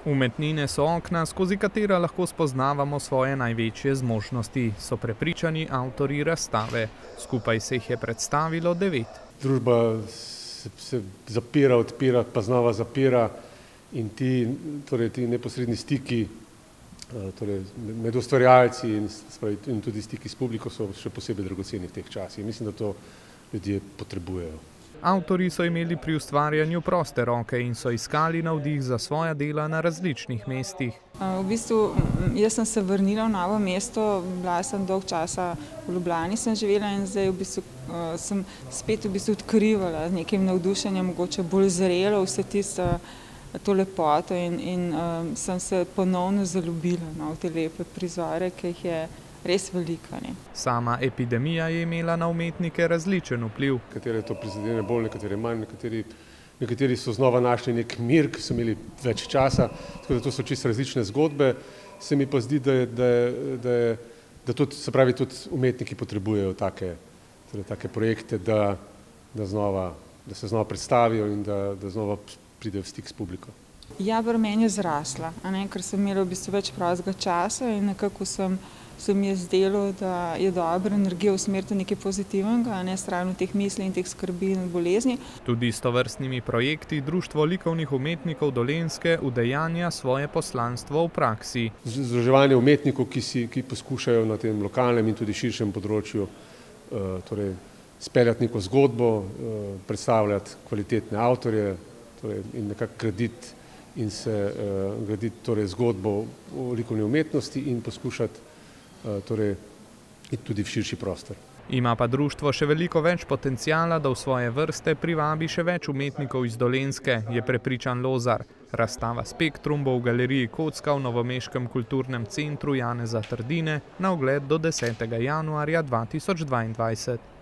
Umetnine so okna, skozi katera lahko spoznavamo svoje največje zmožnosti, so prepričani avtorji razstave. Skupaj se jih je predstavilo 9. Družba se zapira, odpira, pa znova zapira in ti neposredni stiki med ustvarjalci in tudi stiki s publiko so še posebej dragoceni v teh časih. Mislim, da to ljudje potrebujejo. Avtorji so imeli pri ustvarjanju proste roke in so iskali navdih za svoja dela na različnih mestih. V bistvu, jaz sem se vrnila v Novo mesto, bila sem dolg časa v Ljubljani, sem živela in zdaj sem spet odkrivala z nekim navdušenjem, mogoče bolj zrelo vse to lepoto in sem se ponovno zaljubila v te lepe prizore, ki jih je res veliko. Sama epidemija je imela na umetnike različen vpliv. Nekatere to prizadene bolj, nekatere manj, nekateri so znova našli nek mir, ki so imeli več časa, tako da to so čisto različne zgodbe. Se mi pa zdi, da tudi umetniki potrebujejo take projekte, da se znova predstavijo in da znova pridejo v stik s publiko. Ja, pri meni je zrasla, ker sem imela v bistvu več prostega časa in nekako se mi je zdelo, da je dobra energija usmeriti nekaj pozitivnega, ne stran teh misli in teh skrbi in bolezni. Tudi s tovrstnimi projekti Društvo likovnih umetnikov Dolenjske udejanja svoje poslanstvo v praksi. Združevanje umetnikov, ki poskušajo na tem lokalnem in tudi širšem področju speljati neko zgodbo, predstavljati kvalitetne avtorje in nekako graditi zgodbo o likovni umetnosti in poskušati iti tudi v širši prostor. Ima pa društvo še veliko več potenciala, da v svoje vrste privabi še več umetnikov iz Dolenjske, je prepričan Lozar. Razstava Spektrum bo v galeriji Kocka v novomeškem kulturnem centru Janeza Trdine na ogled do 10. januarja 2022.